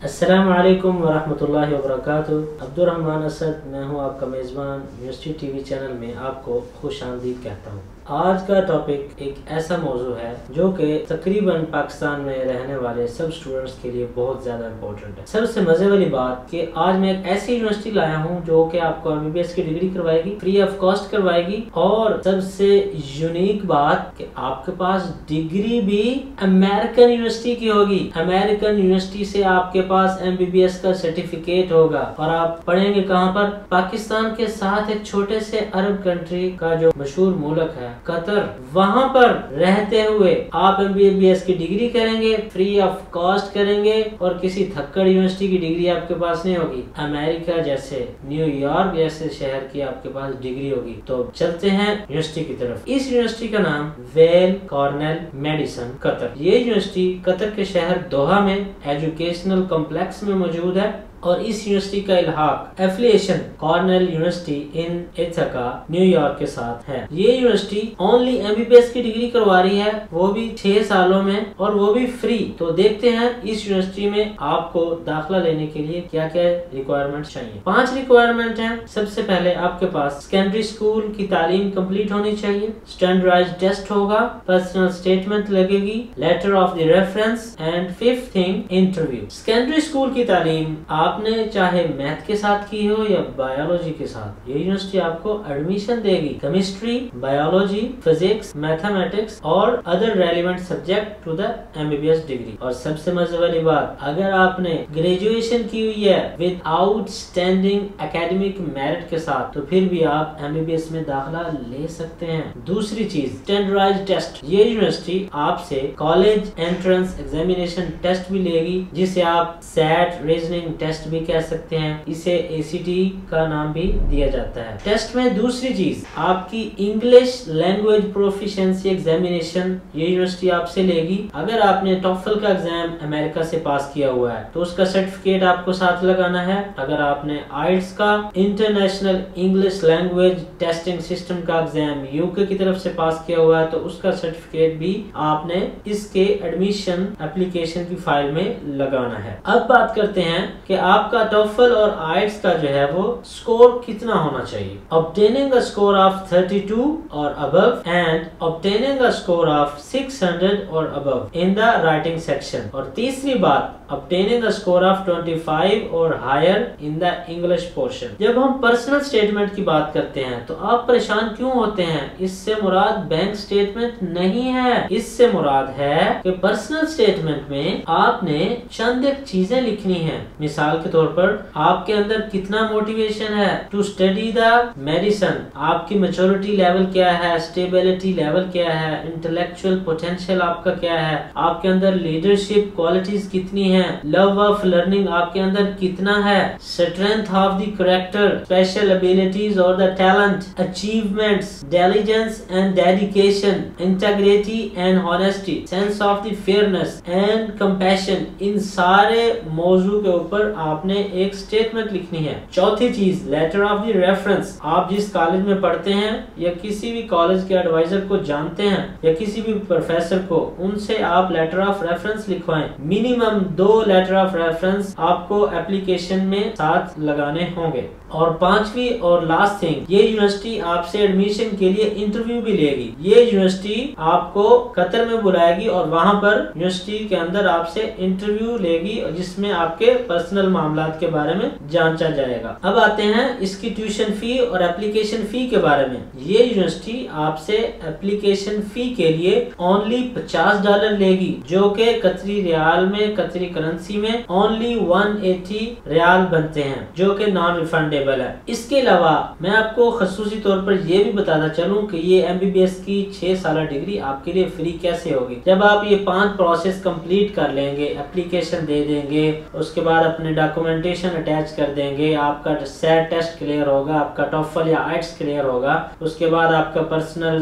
السلام علیکم ورحمۃ اللہ وبرکاتہ۔ عبدالرحمن اسد میں ہوں، آپ کا میزبان یونیورسٹی ٹی وی چینل میں آپ کو خوش آمدید کہتا ہوں۔ آج کا ٹاپک ایک ایسا موضوع ہے جو کہ تقریباً پاکستان میں رہنے والے سب اسٹوڈنٹس کے لیے بہت زیادہ امپورٹنٹ ہے۔ سب سے مزے والی بات کہ آج میں ایک ایسی یونیورسٹی لایا ہوں جو کہ آپ کو MBBS کی ڈگری کروائے گی، فری آف کاسٹ کروائے گی، اور سب سے یونیک بات کہ آپ کے پاس ڈگری بھی امریکن یونیورسٹی کی ہوگی۔ امریکن یونیورسٹی سے آپ کے پاس MBBS کا سرٹیفکیٹ ہوگا، اور آپ پڑھیں گے کہاں پر؟ پاکستان کے ساتھ ایک چھوٹے سے عرب کنٹری کا جو مشہور ملک ہے قطر، وہاں پر رہتے ہوئے آپ MBBS کی ڈگری کریں گے، فری آف کاسٹ کریں گے، اور کسی تھکڑ یونیورسٹی کی ڈگری آپ کے پاس نہیں ہوگی، امریکہ جیسے نیو یارک جیسے شہر کی آپ کے پاس ڈگری ہوگی۔ تو چلتے ہیں یونیورسٹی کی طرف۔ اس یونیورسٹی کا نام ویل کارنیل میڈیسن قطر۔ یہ یونیورسٹی قطر کے شہر دوحہ میں ایجوکیشنل کمپلیکس میں موجود ہے، اور اس یونیورسٹی کا الحاق ایفیلیشن کارنیل یونیورسٹی ان ایتھکا نیو یارک کے ساتھ ہے۔ یہ یونیورسٹی اونلی MBBS کی ڈگری کروا رہی ہے، وہ بھی 6 سالوں میں، اور وہ بھی فری۔ تو دیکھتے ہیں اس یونیورسٹی میں آپ کو داخلہ لینے کے لیے کیا کیا ریکوائرمنٹ چاہیے۔ 5 ریکوائرمنٹ ہیں۔ سب سے پہلے آپ کے پاس سیکنڈری اسکول کی تعلیم کمپلیٹ ہونی چاہیے، اسٹینڈرڈائزڈ ٹیسٹ ہوگا، پرسنل اسٹیٹمنٹ لگے گی، letter of the reference, and 5th thing interview. Secondary school کی تعلیم آپ نے چاہے میتھ کے ساتھ کی ہو یا بایولوجی کے ساتھ، یہ یونیورسٹی آپ کو ایڈمیشن دے گی، کیمسٹری، بایولوجی، فزکس، میتھمیٹکس اور other relevant subject to the MBBS degree. اور سب سے مزے والی بات، اگر آپ نے گریجویشن کی ہوئی ہے with out standing academic merit کے ساتھ، تو پھر بھی آپ MBBS میں داخلہ لے سکتے ہیں۔ دوسری چیز، اسٹینڈرڈائزڈ ٹیسٹ۔ یہ یونیورسٹی آپ سے کالج انٹرنس ایگزامینیشن ٹیسٹ بھی لے گی، جسے آپ سیٹ ریزننگ ٹیسٹ بھی کہہ سکتے ہیں، اسے ACT کا نام بھی دیا جاتا ہے۔ ٹیسٹ میں دوسری چیز، آپ کی انگلش لینگویج پروفیشنسی ایگزامینیشن یہ یونیورسٹی آپ سے لے گی۔ اگر آپ نے TOEFL کا ایگزام امریکہ سے پاس کیا ہوا ہے تو اس کا سرٹیفکیٹ آپ کو ساتھ لگانا ہے۔ اگر آپ نے IELTS کا international English language testing system کا ایگزام UK کی طرف سے پاس کیا ہوا ہے تو اس کا سرٹیفکیٹ بھی آپ نے اس کے ایڈمیشن اپلیکیشن کی فائل میں لگانا ہے۔ اب بات کرتے ہیں کہ آپ کا TOEFL اور IELTS کا جو ہے وہ سکور کتنا ہونا چاہیے۔ Obtaining a score of 32 or above and obtaining a score of 600 or above in the writing section۔ اور تیسری بات، obtaining a score of 25 or higher in the English portion۔ جب ہم پرسنل سٹیٹمنٹ کی بات کرتے ہیں تو آپ پریشان کیوں ہوتے ہیں؟ اس سے مراد بینک سٹیٹمنٹ نہیں ہے، اس سے مراد ہے کہ پرسنل سٹیٹمنٹ میں آپ نے چند ایک چیزیں لکھنی ہیں۔ مثال کے طور پر آپ کے اندر کتنا موٹیویشن ہے ٹو اسٹڈی دا میڈیسن، آپ کی میچورٹی لیول کیا ہے، اسٹیبلٹی لیول کیا ہے، انٹلیکچوئل پوٹینشیل آپ کا کیا ہے، آپ کے اندر لیڈرشپ کوالٹیز کتنی ہیں، لو آف لرننگ آپ کے اندر کتنا ہے، strength of the character, special abilities اور the talent, achievements, diligence and dedication, integrity and honesty, sense of the fairness and compassion, ان سارے موضوع کے اوپر آپ نے ایک سٹیٹمنٹ لکھنی ہے۔ چوتھی چیز، لیٹر آف دی ریفرنس۔ آپ جس کالج میں پڑھتے ہیں یا کسی بھی کالج کے ایڈوائزر کو جانتے ہیں یا کسی بھی پروفیسر کو، ان سے آپ لیٹر آف ریفرنس لکھوائیں۔ منیمم 2 لیٹر آف ریفرنس آپ کو اپلیکیشن میں ساتھ لگانے ہوں گے۔ اور 5ویں اور لاسٹ تھنگ، یہ یونیورسٹی آپ سے ایڈمیشن کے لیے انٹرویو بھی لے گی۔ یہ یونیورسٹی آپ کو قطر میں بلائے گی اور وہاں پر یونیورسٹی کے اندر آپ سے انٹرویو لے گی، جس میں آپ کے پرسنل معاملات کے بارے میں جانچا جائے گا۔ اب آتے ہیں اس کی ٹیوشن فی اور اپلیکیشن فی کے بارے میں۔ یہ یونیورسٹی آپ سے اپلیکیشن فی کے لیے اونلی $50 لے گی، جو کہ قطری ریال میں، قطری کرنسی میں اونلی 180 ریال بنتے ہیں، جو کہ نان ریفنڈیبل ہے۔ اس کے علاوہ میں آپ کو خصوصی طور پر یہ بھی بتانا چلوں کہ یہ MBBS کی 6 سالہ ڈگری آپ کے لیے فری کیسے ہوگی۔ جب آپ یہ 5 پروسیس کمپلیٹ کر لیں گے، اپلیکیشن دے دیں گے، اس کے بعد اپنے ڈاکومنٹیشن اٹیچ کر دیں گے، آپ کا سیٹ ٹیسٹ کلیئر ہوگا، آپ کا ٹوفل یا آئٹس کلیئر ہوگا، اس کے بعد آپ کا پرسنل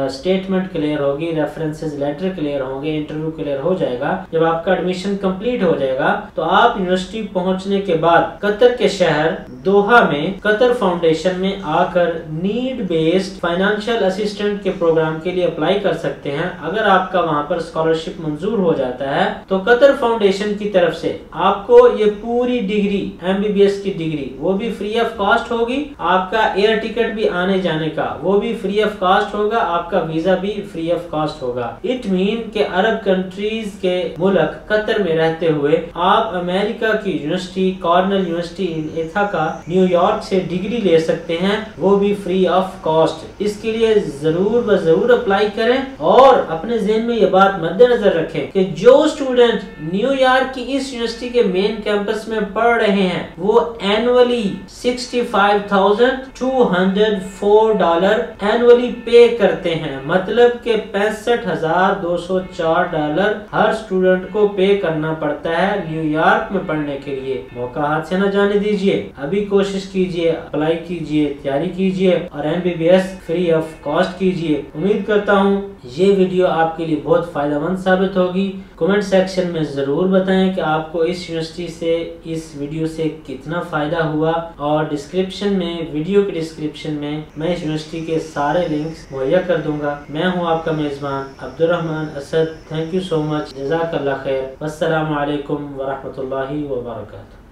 اسٹیٹمنٹ کلیئر ہوگی، ریفرنسز لیٹر کلیئر ہوں گے، انٹرویو کلیئر ہو جائے گا، جب آپ کا ایڈمیشن کمپلیٹ ہو جائے گا تو آپ یونیورسٹی پہنچنے کے بعد قطر کے شہر دوحہ میں قطر فاؤنڈیشن میں آ کر نیڈ بیسڈ فائنانشیل اسسٹنٹ کے پروگرام کے لیے اپلائی کر سکتے ہیں۔ اگر آپ کا وہاں پر اسکالرشپ منظور ہو جاتا ہے تو قطر فاؤنڈیشن کی طرف سے آپ کو یہ پوری ڈگری MBBS کی ڈگری وہ بھی فری آف کاسٹ ہوگی، آپ کا ایئر ٹکٹ بھی آنے جانے کا وہ بھی فری آف کاسٹ ہوگا، آپ کا ویزا بھی فری آف کاسٹ ہوگا۔ اٹ مین کہ عرب کنٹریز کے ملک قطر میں رہتے ہوئے آپ امریکہ کی یونیورسٹی کارنل یونیورسٹی ان ایتھاکا نیو یارک سے ڈگری لے سکتے ہیں، وہ بھی فری آف کاسٹ۔ اس کے لیے ضرور اپلائی کریں اور اپنے ذہن میں یہ بات مد نظر رکھیں کہ جو اسٹوڈنٹ نیو یارک کی اس یونیورسٹی کے مین کیمپس میں پڑھ رہے ہیں وہ اینولی $65,204 اینولی پے کرتے ہیں، مطلب کہ $65,204 ہر اسٹوڈنٹ کو پے کرنا پڑتا ہے نیو یارک میں پڑھنے کے لیے۔ موقع ہاتھ سے نہ جانے دیجیے، ابھی کوشش کیجیے، اپلائی کیجیے، تیاری کیجیے اور MBBS فری آف کاسٹ کیجیے۔ امید کرتا ہوں یہ ویڈیو آپ کے لیے بہت فائدہ مند ثابت ہوگی۔ کمنٹ سیکشن میں ضرور بتائیں کہ آپ کو اس یونیورسٹی سے اس ویڈیو سے کتنا فائدہ ہوا، اور ڈسکرپشن میں ویڈیو کے ڈسکرپشن میں اس یونیورسٹی کے سارے لنکس مہیا کر دوں گا۔ میں ہوں آپ کا میزبان Abdul Rahman Asad. Thank you so much, جزاک اللہ خیر، والسلام علیکم ورحمۃ اللہ وبرکاتہ۔